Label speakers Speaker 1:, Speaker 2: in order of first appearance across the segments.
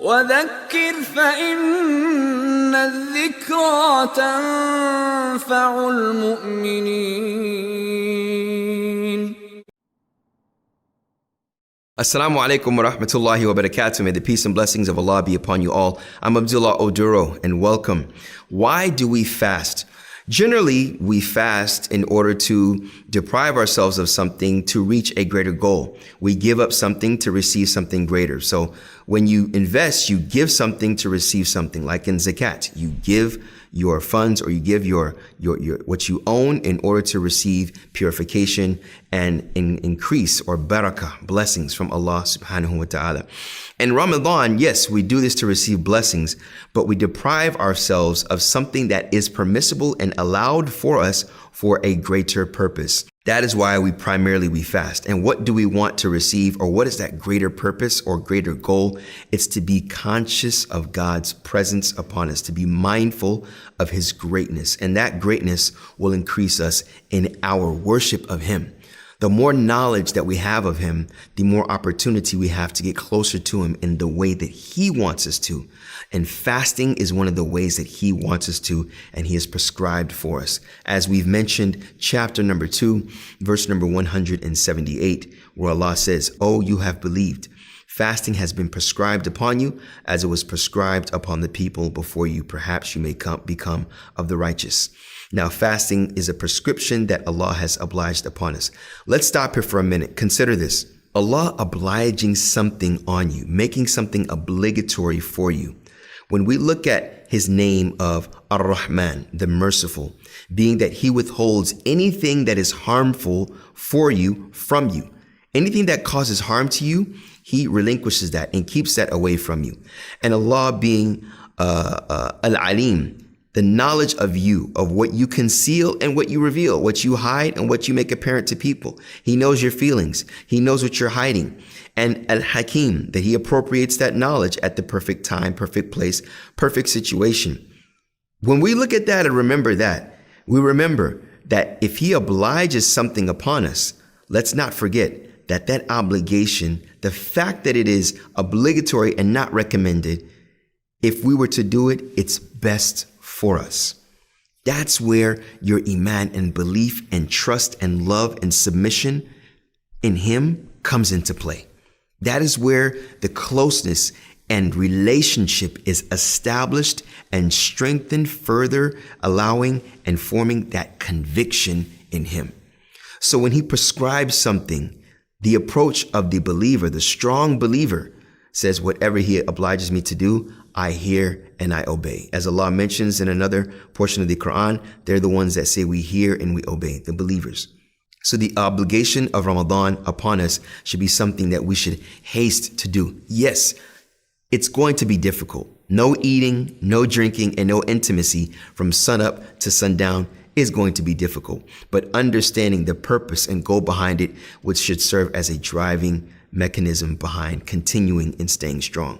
Speaker 1: وذكر فإن الذكرى تنفع المؤمنين.
Speaker 2: Assalamu alaikum wa rahmatullahi wa barakatuh. May the peace and blessings of Allah be upon you all. I'm Abdullah Oduro and welcome. Why do we fast? Generally, we fast in order to deprive ourselves of something to reach a greater goal. We give up something to receive something greater. So when you invest, you give something to receive something. Like in zakat, you give your funds or you give your what you own in order to receive purification and increase or barakah, blessings from Allah subhanahu wa ta'ala. In Ramadan, yes, we do this to receive blessings, but we deprive ourselves of something that is permissible and allowed for us for a greater purpose. That is why we fast. And what do we want to receive, or what is that greater purpose or greater goal? It's to be conscious of God's presence upon us, to be mindful of His greatness. And that greatness will increase us in our worship of Him. The more knowledge that we have of Him, the more opportunity we have to get closer to Him in the way that He wants us to. And fasting is one of the ways that He wants us to, and He has prescribed for us. As we've mentioned, chapter number 2, verse number 178, where Allah says, "Oh, you have believed. Fasting has been prescribed upon you as it was prescribed upon the people before you. Perhaps you may become of the righteous." Now, fasting is a prescription that Allah has obliged upon us. Let's stop here for a minute. Consider this. Allah obliging something on you, making something obligatory for you. When we look at His name of Ar-Rahman, the merciful, being that He withholds anything that is harmful for you from you. Anything that causes harm to you, He relinquishes that and keeps that away from you. And Allah being Al-Alim, the knowledge of you, of what you conceal and what you reveal, what you hide and what you make apparent to people. He knows your feelings. He knows what you're hiding. And Al-Hakim, that He appropriates that knowledge at the perfect time, perfect place, perfect situation. When we look at that and remember that, we remember that if He obliges something upon us, let's not forget that that obligation, the fact that it is obligatory and not recommended, if we were to do it, it's best for us. That's where your iman and belief and trust and love and submission in Him comes into play. That is where the closeness and relationship is established and strengthened further, allowing and forming that conviction in Him. So when He prescribes something, the approach of the believer, the strong believer, says, whatever He obliges me to do, I hear and I obey. As Allah mentions in another portion of the Qur'an, they're the ones that say we hear and we obey, the believers. So the obligation of Ramadan upon us should be something that we should haste to do. Yes, it's going to be difficult. No eating, no drinking, and no intimacy from sunup to sundown is going to be difficult. But understanding the purpose and goal behind it, which should serve as a driving mechanism behind continuing and staying strong.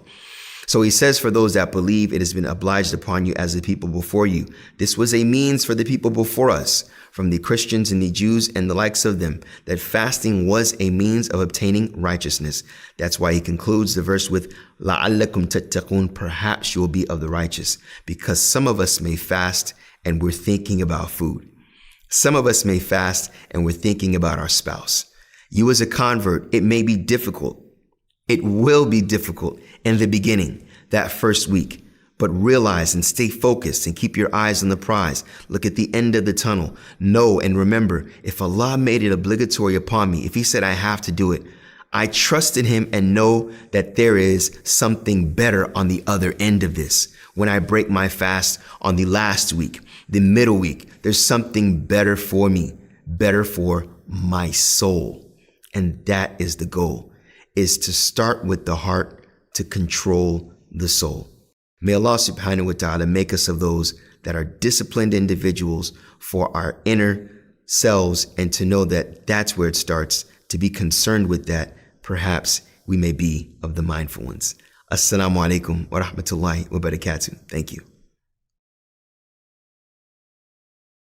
Speaker 2: So He says, for those that believe, it has been obliged upon you as the people before you. This was a means for the people before us, from the Christians and the Jews and the likes of them, that fasting was a means of obtaining righteousness. That's why He concludes the verse with, لَعَلَّكُمْ تَتَّقُونَ, perhaps you will be of the righteous. Because some of us may fast and we're thinking about food. Some of us may fast and we're thinking about our spouse. You as a convert, it may be difficult. It will be difficult in the beginning, that first week, but realize and stay focused and keep your eyes on the prize. Look at the end of the tunnel. Know and remember, if Allah made it obligatory upon me, if He said I have to do it, I trust in Him and know that there is something better on the other end of this. When I break my fast on the last week, the middle week, there's something better for me, better for my soul. And that is the goal, is to start with the heart to control the soul. May Allah subhanahu wa ta'ala make us of those that are disciplined individuals for our inner selves, and to know that that's where it starts, to be concerned with that. Perhaps we may be of the mindful ones. Assalamu alaikum wa rahmatullahi wa barakatuh. Thank you.